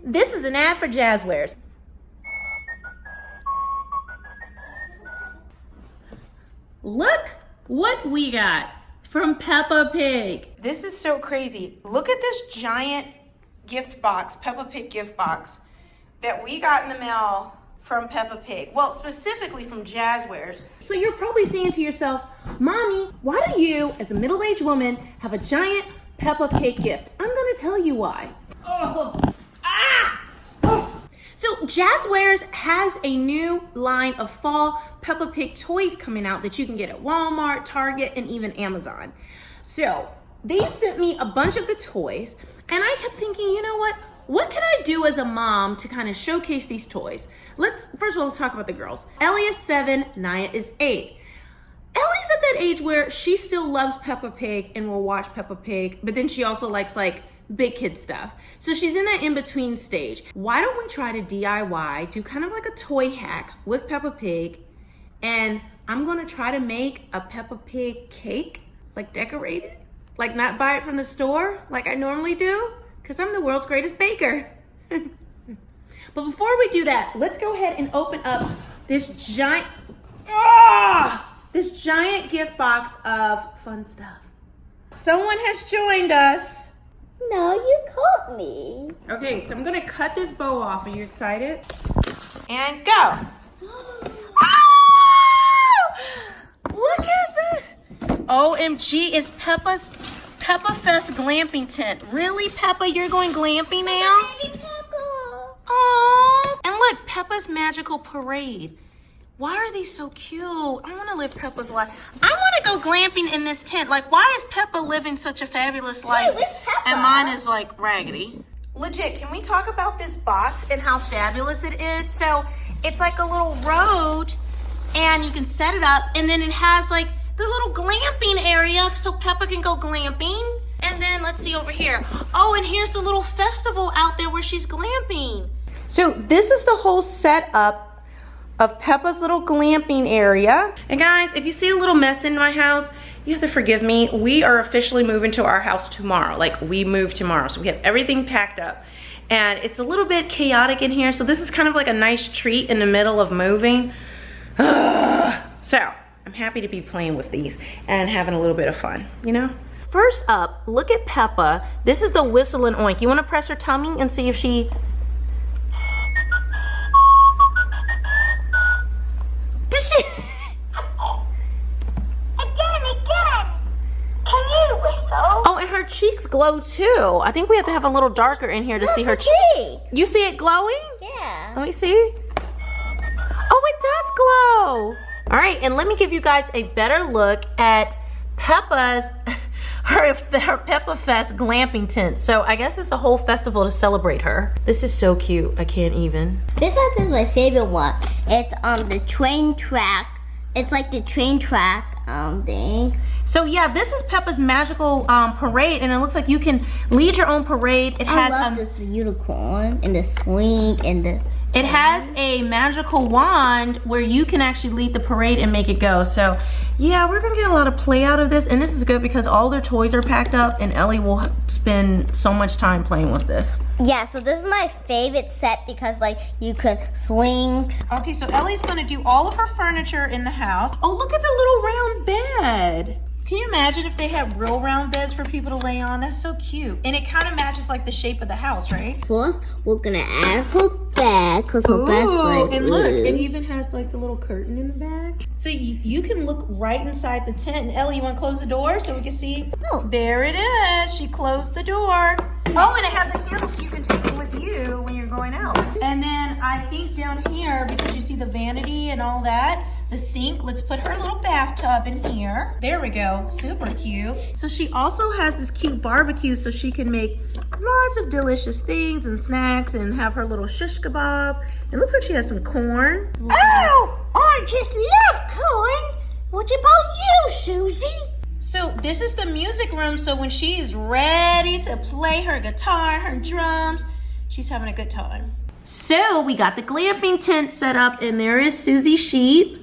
This is an ad for Jazzwares. Look what we got from Peppa Pig. This is so crazy. Look at this giant gift box, Peppa Pig gift box, that we got in the mail from Peppa Pig. Well, specifically from Jazzwares. So you're probably saying to yourself, Mommy, why do you, as a middle-aged woman, have a giant Peppa Pig gift? I'm gonna tell you why. So Jazzwares has a new line of fall Peppa Pig toys coming out that you can get at Walmart, Target, and even Amazon. So they sent me a bunch of the toys, and I kept thinking, you know what can I do as a mom to kind of showcase these toys? First of all, let's talk about the girls. Ellie is 7, Naya is 8. Ellie's at that age where she still loves Peppa Pig and will watch Peppa Pig, but then she also likes big kid stuff. So she's in that in-between stage. Why don't we try to DIY, do kind of like a toy hack with Peppa Pig, and I'm gonna try to make a Peppa Pig cake, decorated, not buy it from the store like I normally do, because I'm the world's greatest baker. But before we do that, let's go ahead and open up this giant gift box of fun stuff. Someone has joined us. No, you caught me. Okay, so I'm gonna cut this bow off. Are you excited? And go. Look at this. OMG, it's Peppa Fest glamping tent. Really, Peppa, you're going glamping now? Baby Peppa. Aww. And look, Peppa's magical parade. Why are these so cute? I want to live Peppa's life. I want to go glamping in this tent. Why is Peppa living such a fabulous life? Wait, Peppa? And mine is raggedy. Legit, can we talk about this box and how fabulous it is? So it's like a little road, and you can set it up, and then it has the little glamping area so Peppa can go glamping. And then let's see over here. Oh, and here's the little festival out there where she's glamping. So this is the whole setup of Peppa's little glamping area. And guys, if you see a little mess in my house, you have to forgive me. We are officially moving to our house tomorrow. We move tomorrow. So we have everything packed up. And it's a little bit chaotic in here. So this is kind of like a nice treat in the middle of moving. So I'm happy to be playing with these and having a little bit of fun, First up, look at Peppa. This is the whistle and oink. You wanna press her tummy and see if she... Oh, and her cheeks glow too. I think we have to have a little darker in here to see her cheeks. You see it glowing? Yeah. Let me see. Oh, it does glow. All right, and let me give you guys a better look at Peppa's, her Peppa Fest glamping tent. So I guess it's a whole festival to celebrate her. This is so cute. I can't even. This one is my favorite one. It's on the train track. It's like the train track thing. So yeah, this is Peppa's magical parade, and it looks like you can lead your own parade. I love this unicorn and the swing and the... It has a magical wand where you can actually lead the parade and make it go. So yeah, we're gonna get a lot of play out of this, and this is good because all their toys are packed up, and Ellie will spend so much time playing with this. Yeah, so this is my favorite set because you could swing. Okay, so Ellie's gonna do all of her furniture in the house. Oh, look at the little round bed. Can you imagine if they had real round beds for people to lay on? That's so cute. And it kind of matches the shape of the house, right? First, we're gonna add her bed because her bed's and look, it even has the little curtain in the back. So you can look right inside the tent. And Ellie, you wanna close the door so we can see? Oh. There it is, she closed the door. Oh, and it has a handle so you can take it with you when you're going out. And then I think down here, because you see the vanity and all that, the sink, let's put her little bathtub in here. There we go, super cute. So she also has this cute barbecue so she can make lots of delicious things and snacks and have her little shish kebab. It looks like she has some corn. Oh, I just love corn. What about you, Susie? So this is the music room, so when she is ready to play her guitar, her drums, she's having a good time. So we got the glamping tent set up, and there is Susie Sheep.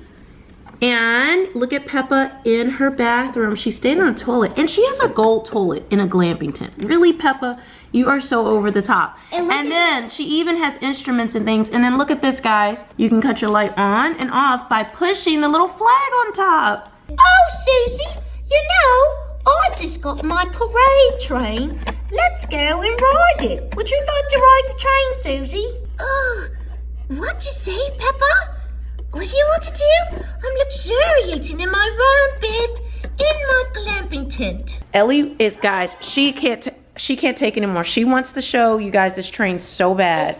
And look at Peppa in her bathroom. She's standing on a toilet, and she has a gold toilet in a glamping tent. Really, Peppa? You are so over the top. And then she even has instruments and things. And then look at this, guys. You can cut your light on and off by pushing the little flag on top. Oh, Susie, you know, I just got my parade train. Let's go and ride it. Would you like to ride the train, Susie? Oh, what'd you say, Peppa? What do you want to do? I'm luxuriating in my round bed in my glamping tent. Ellie is, guys, she can't take it anymore. She wants to show you guys this train so bad.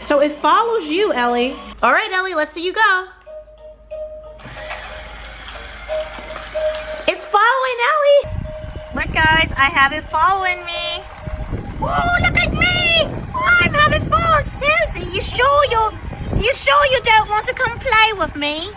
So it follows you, Ellie. All right, Ellie, let's see you go. It's following Ellie. Look, guys, I have it following me. Oh, look at me! Oh, I'm having fun, Susie. You sure you don't want to come play with me?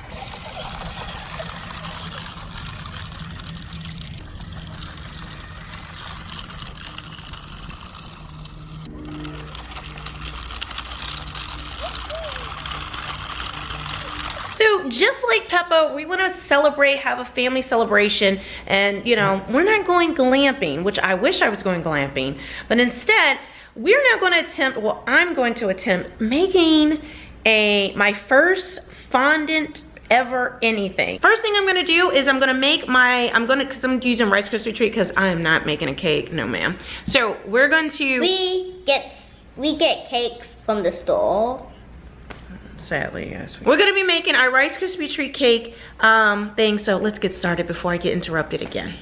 So just like Peppa, we want to celebrate, have a family celebration, and you know, we're not going glamping, which I wish I was going glamping, but instead, we're now going to attempt, well, I'm going to attempt making my first fondant ever anything. First thing I'm gonna do is I'm gonna make because I'm using Rice Krispie treat because I am not making a cake, no ma'am. So we're going to... We get cakes from the store. Sadly, yes. We're gonna be making our Rice Krispie treat cake thing, so let's get started before I get interrupted again.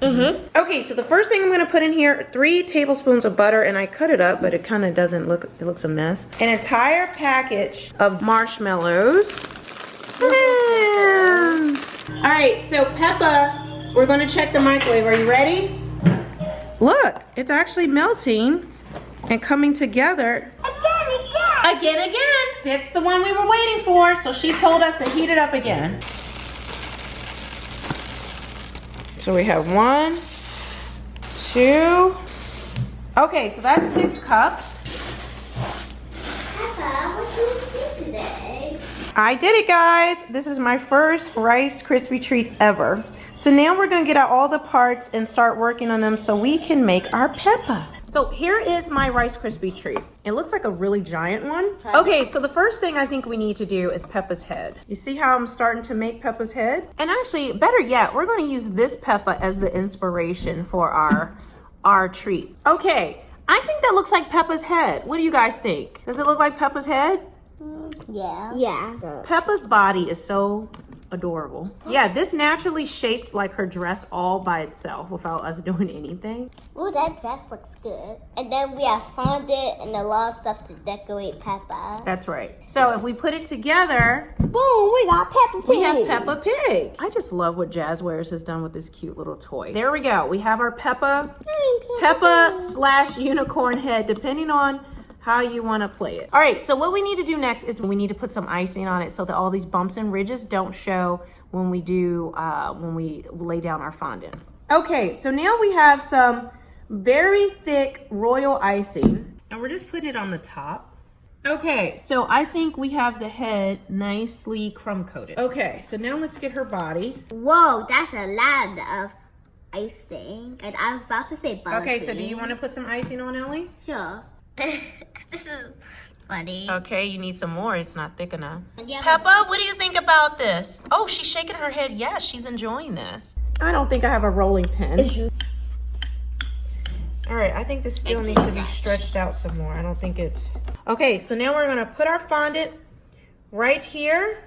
Okay, so the first thing I'm gonna put in here, 3 tablespoons of butter, and I cut it up, but it kind of doesn't look, it looks a mess. An entire package of marshmallows. All right, so Peppa, we're gonna check the microwave. Are you ready? Look, it's actually melting and coming together. Again. That's the one we were waiting for, so she told us to heat it up again. So we have 1, 2. Okay, so that's 6 cups. Peppa, what did you do today? I did it, guys. This is my first Rice Krispie treat ever. So now we're gonna get out all the parts and start working on them so we can make our Peppa. So here is my Rice Krispie treat. It looks like a really giant one. Okay, so the first thing I think we need to do is Peppa's head. You see how I'm starting to make Peppa's head? And actually, better yet, we're gonna use this Peppa as the inspiration for our treat. Okay, I think that looks like Peppa's head. What do you guys think? Does it look like Peppa's head? Yeah. Yeah. Peppa's body is so adorable. Yeah, this naturally shaped like her dress all by itself without us doing anything. Ooh, that dress looks good. And then we have fondant and a lot of stuff to decorate Peppa. That's right. So if we put it together, boom, we got Peppa Pig. We have Peppa Pig. I just love what Jazzwares has done with this cute little toy. There we go. We have our Peppa / unicorn head, depending on how you want to play it. All right, so what we need to do next is we need to put some icing on it so that all these bumps and ridges don't show when we lay down our fondant. Okay, so now we have some very thick royal icing, and we're just putting it on the top. Okay, so I think we have the head nicely crumb coated. Okay, so now let's get her body. Whoa, that's a lot of icing. And I was about to say butter. Okay, so do you want to put some icing on, Ellie? Sure. This is funny. Okay, you need some more. It's not thick enough. Yeah. Peppa, what do you think about this? Oh, she's shaking her head. Yes, she's enjoying this. I don't think I have a rolling pin. All right, I think this still needs to be stretched out some more. I don't think it's... Okay, so now we're going to put our fondant right here.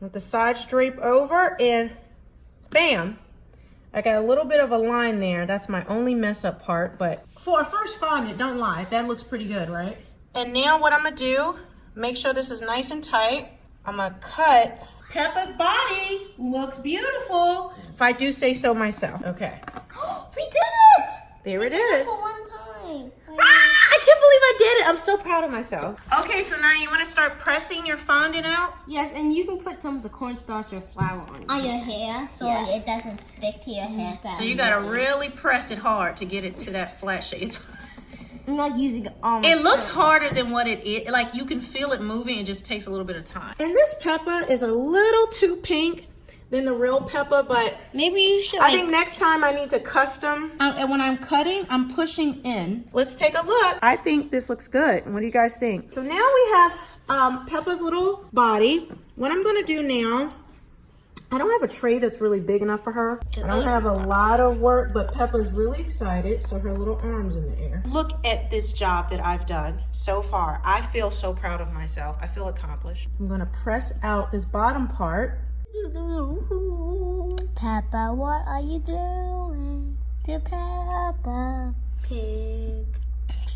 Let the sides drape over and bam. I got a little bit of a line there. That's my only mess up part, but for a first fondant, don't lie. That looks pretty good, right? And now what I'm gonna do, make sure this is nice and tight. I'm gonna cut. Peppa's body looks beautiful, if I do say so myself. Okay. We did it! There it is. For one time. I can't believe I did it. I'm so proud of myself. Okay, so now you want to start pressing your fondant out? Yes, and you can put some of the cornstarch or flour on it. On your hair, so it doesn't stick to your hair. So you gotta really press it hard to get it to that flat shape. I'm like using all my It looks strength. harder than what it is. Like you can feel it moving. It just takes a little bit of time. And this Peppa is a little too pink than the real Peppa, but Maybe you should I like, think next time I need to custom. And when I'm cutting, I'm pushing in. Let's take a look. I think this looks good. What do you guys think? So now we have Peppa's little body. What I'm gonna do now, I don't have a tray that's really big enough for her. I don't have a lot of work, but Peppa's really excited, so her little arm's in the air. Look at this job that I've done so far. I feel so proud of myself. I feel accomplished. I'm gonna press out this bottom part. Peppa, what are you doing to Peppa Pig?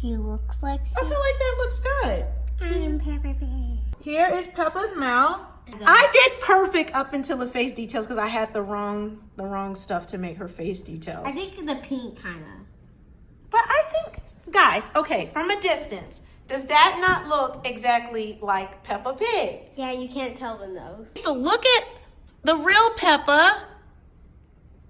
She looks like I feel like that looks good. I'm Peppa Pig. Here is Peppa's mouth. I did perfect up until the face details because I had the wrong stuff to make her face details. I think the pink kind of. But I think, guys, okay, from a distance, does that not look exactly like Peppa Pig? Yeah, you can't tell the nose. So look at the real Peppa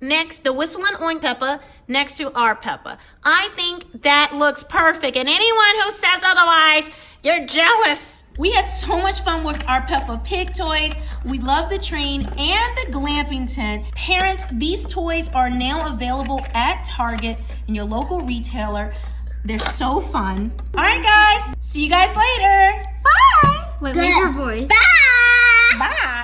next, the Whistle and Oink Peppa next to our Peppa. I think that looks perfect. And anyone who says otherwise, you're jealous. We had so much fun with our Peppa Pig toys. We love the train and the glamping tent. Parents, these toys are now available at Target and your local retailer. They're so fun. All right, guys. See you guys later. Bye. Wait, make your voice. Bye! Bye.